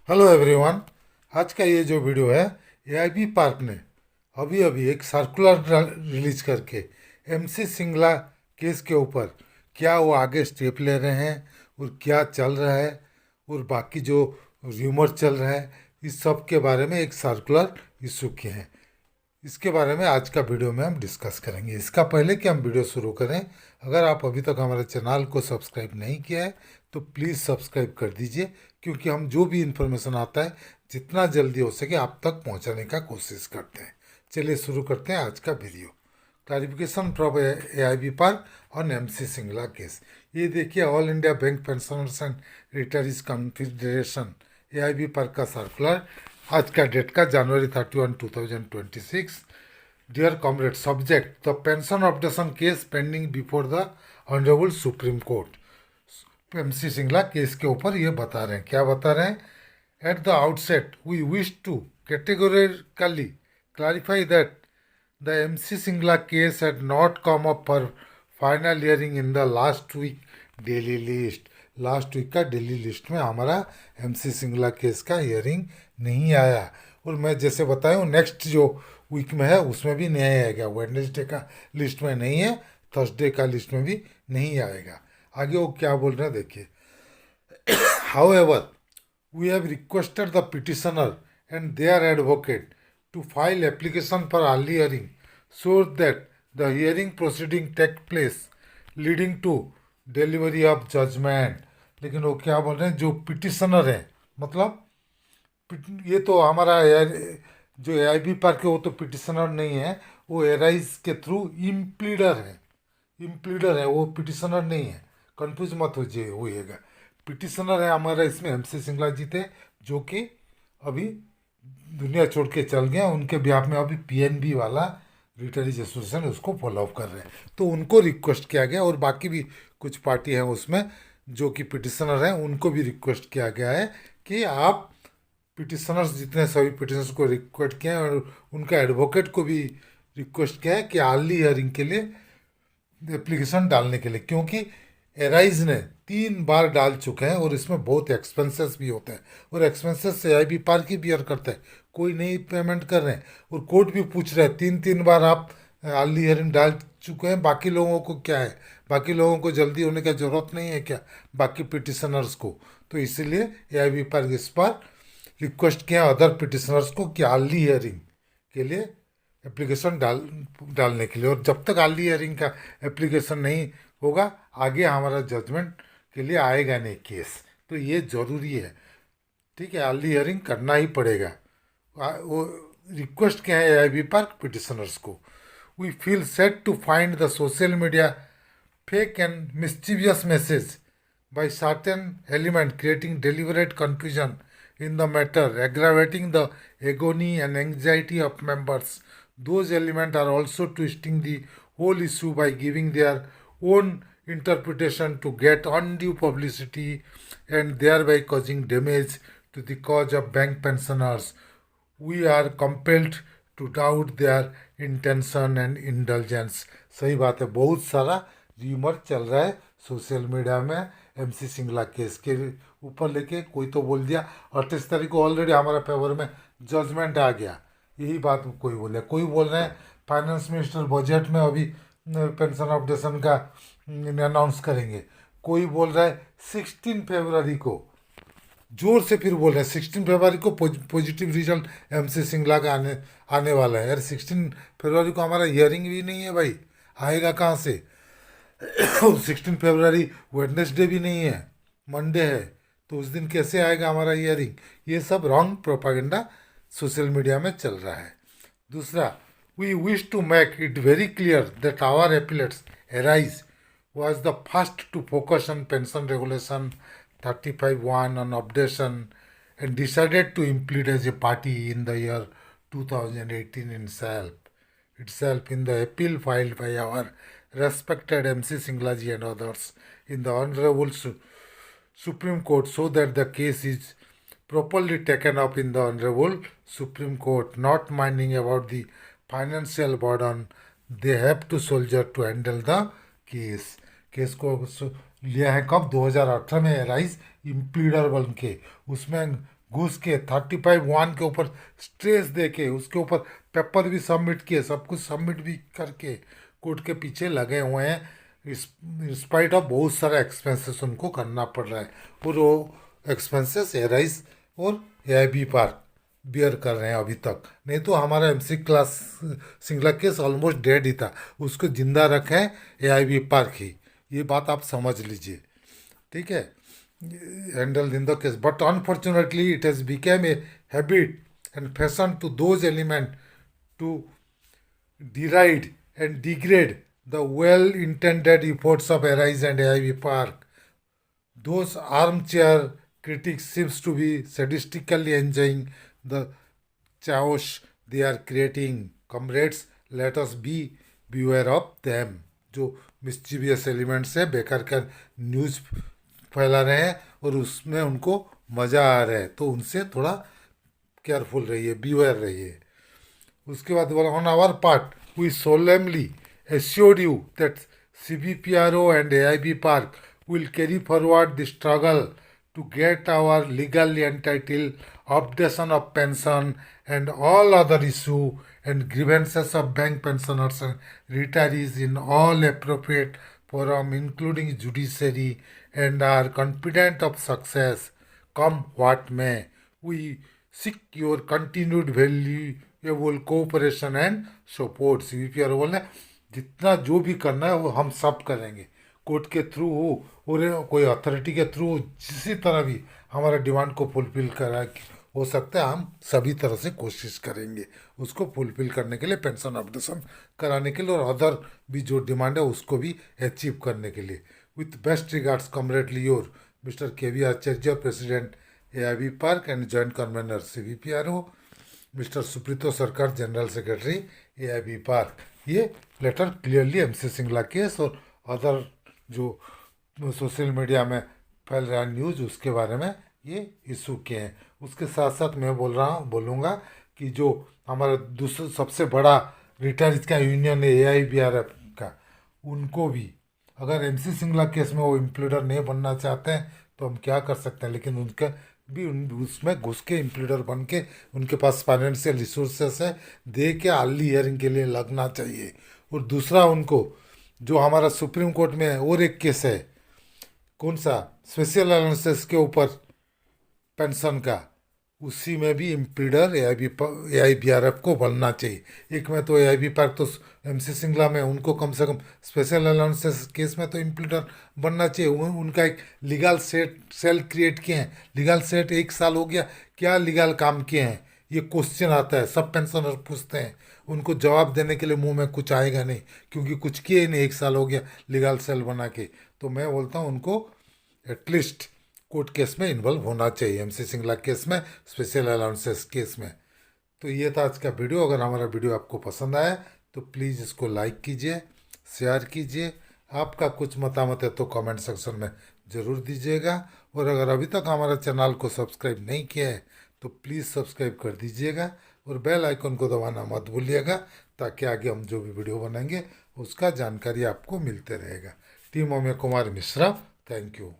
Hello everyone. आज का ये जो वीडियो है, एआईबी पार्क ने अभी अभी एक सर्कुलर रिलीज करके एमसी सिंगला केस के ऊपर क्या वो आगे स्टेप ले रहे हैं और क्या चल रहा है और बाकी जो र्यूमर चल रहा है, इस सब के बारे में एक सर्कुलर इशू किए हैं। इसके बारे में आज का वीडियो में हम डिस्कस करेंगे। इसका पहले कि हम वीडियो शुरू करें, अगर आप अभी तक हमारे चैनल को सब्सक्राइब नहीं किया है तो प्लीज़ सब्सक्राइब कर दीजिए, क्योंकि हम जो भी इन्फॉर्मेशन आता है जितना जल्दी हो सके आप तक पहुंचाने का कोशिश करते हैं। चलिए शुरू करते हैं आज का video. Clarification from AIBPARC on MC Singla case. ये देखिए, All India Bank Pensioners and Retirees Confederation AIBPARC का सर्कुलर आज का डेट का जनवरी 31 2026। Dear comrade, subject the pension objection case pending before the honourable Supreme Court. MC Singla case के ऊपर ये बता रहे हैं, क्या बता रहे हैं? At the outset we wish to categorically clarify that the MC Singla case had not come up for final hearing in the last week daily list. Last week का डेली लिस्ट में हमारा MC सिंगला केस का hearing नहीं आया, और मैं जैसे बताया हूँ नेक्स्ट जो वीक में है उसमें भी नहीं आएगा। वेडनेसडे का लिस्ट में नहीं है, थर्सडे का लिस्ट में भी नहीं आएगा। आगे वो क्या बोल रहे हैं देखिए। However, we have requested the petitioner and their advocate to file application for early hearing so that the hearing proceeding take place leading to delivery of judgment। लेकिन वो क्या बोल रहे हैं, जो पिटिशनर है, मतलब ये तो हमारा जो एआईबी पार्क है वो तो पिटिशनर नहीं है, वो एराइज के थ्रू इम्प्लीडर है। इम्प्लीडर है, वो पिटिशनर नहीं है। कंफ्यूज मत होइएगा। पिटिशनर है हमारा इसमें एमसी सिंगला जी थे, जो कि अभी दुनिया छोड़ के चल गए। उनके बिहाफ में अभी पीएनबी वाला रिटायरीज एसोसिएशन उसको फॉलो अप कर रहे हैं, तो उनको रिक्वेस्ट किया गया, और बाकी भी कुछ पार्टी हैं उसमें जो कि पिटिशनर हैं, उनको भी रिक्वेस्ट किया गया है कि आप पिटिशनर्स जितने सभी पिटिशनर्स को रिक्वेस्ट किया है, और उनका एडवोकेट को भी रिक्वेस्ट किया है कि अर्ली हियरिंग के लिए एप्लीकेशन डालने के लिए, क्योंकि एराइज ने 3 बार डाल चुके हैं और इसमें बहुत एक्सपेंसेस भी होते हैं, और एक्सपेंसेस से आई बी पार्क ही बियर करता है। कोई नहीं पेमेंट कर रहे हैं, और कोर्ट भी पूछ रहे हैं 3 बार आप अर्ली हियरिंग डाल चुके हैं, बाकी लोगों को क्या है? बाकी लोगों को जल्दी होने की ज़रूरत नहीं है क्या, बाकी पिटिशनर्स को? तो इसीलिए ए आई बी पार्क इस बार रिक्वेस्ट किया अदर पिटिशनर्स को कि अर्ली हियरिंग के लिए एप्लीकेशन डालने के लिए, और जब तक अर्ली हियरिंग का एप्लीकेशन नहीं होगा आगे हमारा जजमेंट के लिए आएगा नहीं केस। तो ये ज़रूरी है, ठीक है, अर्ली हियरिंग करना ही पड़ेगा। वो रिक्वेस्ट क्या है आई बी पार्क पिटिशनर्स को। We feel sad to find the social media fake and mischievous message by certain element creating deliberate confusion in the matter, aggravating the agony and anxiety of members. Those elements are also twisting the whole issue by giving their own interpretation to get undue publicity and thereby causing damage to the cause of bank pensioners. We are compelled to doubt their intention and indulgence। सही बात है, बहुत सारा rumour चल रहा है social media में MC Singla case के ऊपर लेके। कोई तो बोल दिया 28 तारीख को ऑलरेडी हमारा फेवर में जजमेंट आ गया, यही बात कोई बोल रहा है। कोई बोल रहे हैं फाइनेंस मिनिस्टर बजट में अभी पेंशन अपडेशन का अनाउंस करेंगे। कोई बोल रहा है 16 फरवरी को, जोर से फिर बोल रहे हैं 16 फरवरी को पॉजिटिव रिजल्ट एमसी सिंगला का आने वाला है। यार 16 फरवरी को हमारा हियरिंग भी नहीं है भाई, आएगा कहाँ से? 16 फरवरी वेडनेसडे भी नहीं है, मंडे है, तो उस दिन कैसे आएगा हमारा हियरिंग? ये सब रॉन्ग प्रोपागेंडा सोशल मीडिया में चल रहा है। दूसरा, we wish to make it very clear that our appellates arise was the first to focus on pension regulation 35(1) on updation, and decided to implement as a party in the year 2018 itself in the appeal filed by our respected MC Singlaji and others in the Honorable Supreme Court, so that the case is properly taken up in the Honorable Supreme Court, not minding about the financial burden they have to soldier to handle the case. Case को लिया है कब? 2018 में rise इम्प्लीडर बन के, उसमें घुस के 35(1) के ऊपर स्ट्रेस दे के उसके ऊपर पेपर भी सबमिट किए, सब कुछ सबमिट भी करके कोर्ट के पीछे लगे हुए हैं। इंस्पाइट ऑफ बहुत सारा एक्सपेंसेस उनको करना पड़ रहा है, और वो एक्सपेंसेस एराइज और एआईबी पार्क बियर कर रहे हैं अभी तक। नहीं तो हमारा MC class Singla case almost dead ही था, उसको जिंदा रखे एआईबी पार्क ही। ये बात आप समझ लीजिए, ठीक है। Handle in the case, but unfortunately it has become a habit and fashion to those elements to deride and degrade the well-intended efforts of Arise and AIB Park. Those armchair critics seems to be sadistically enjoying the chaos they are creating. Comrades, let us be beware of them. जो mischievous elements है, बेकार का news फैला रहे हैं और उसमें उनको मज़ा आ रहा है, तो उनसे थोड़ा केयरफुल रहिए, बीवेयर रहिए। उसके बाद बोला, on our part we solemnly assure you that CBPRO and AIB Park will carry forward the struggle to get our legally entitled updation of pension and all other issue and grievances of bank pensioners and retirees in all appropriate forum, including judiciary, and are confident of success, come what may. We seek your continued valuable cooperation and support। CBPR बोले जितना जो भी करना है वो हम सब करेंगे, कोर्ट के थ्रू हो और कोई अथॉरिटी के थ्रू हो, किसी तरह भी हमारा डिमांड को फुलफिल करा हो सकता है, हम सभी तरह से कोशिश करेंगे उसको फुलफिल करने के लिए, पेंशन अपडेशन कराने के लिए और अदर भी जो डिमांड है उसको भी अचीव करने के लिए। With best regards comradely your mister K V. Acharya, president AIB PARC and joint convener CBPRO, mister Suprito Sarkar, general secretary AIB PARC. ये letter clearly MC Singla case और अदर जो सोशल मीडिया में फैल रहा न्यूज़ उसके बारे में ये इशू किए हैं। उसके साथ साथ मैं बोलूँगा कि जो हमारा दूसरा सबसे बड़ा रिटायर्स का यूनियन है AIBRF का, उनको भी अगर MC सिंगला केस में वो इम्प्लीडर नहीं बनना चाहते हैं तो हम क्या कर सकते हैं, लेकिन उनका भी उसमें घुस के इम्प्लीडर बन के उनके पास फाइनेंशियल रिसोर्सेस है, दे के अर्ली हियरिंग के लिए लगना चाहिए। और दूसरा, उनको जो हमारा सुप्रीम कोर्ट में और एक केस है, कौन सा, स्पेशल अलाउंसेस के ऊपर पेंशन का, उसी में भी इम्प्लीडर AIBRF को बनना चाहिए। एक में तो AIB पार्क तो MC सिंगला में उनको कम से कम स्पेशल अलाउंसेस केस में तो इम्प्लीडर बनना चाहिए। उनका एक लीगल सेल क्रिएट किए हैं, लीगल सेट 1 साल हो गया, क्या लीगल काम किए हैं, ये क्वेश्चन आता है, सब पेंशनर पूछते हैं। उनको जवाब देने के लिए मुंह में कुछ आएगा नहीं, क्योंकि कुछ किए ही नहीं, 1 साल हो गया लीगल सेल बना के। तो मैं बोलता हूँ उनको एटलीस्ट कोर्ट केस में इन्वॉल्व होना चाहिए, MC सिंगला केस में, स्पेशल अलाउंसेस केस में। तो ये था आज का वीडियो। अगर हमारा वीडियो आपको पसंद आया तो प्लीज़ इसको लाइक कीजिए, शेयर कीजिए। आपका कुछ मतामत है तो कमेंट सेक्शन में ज़रूर दीजिएगा। और अगर अभी तक हमारा चैनल को सब्सक्राइब नहीं किया है तो प्लीज़ सब्सक्राइब कर दीजिएगा और बेल आइकन को दबाना मत भूलिएगा, ताकि आगे हम जो भी वीडियो बनाएंगे उसका जानकारी आपको मिलते रहेगा। Team Amey Kumar Mishra, thank you.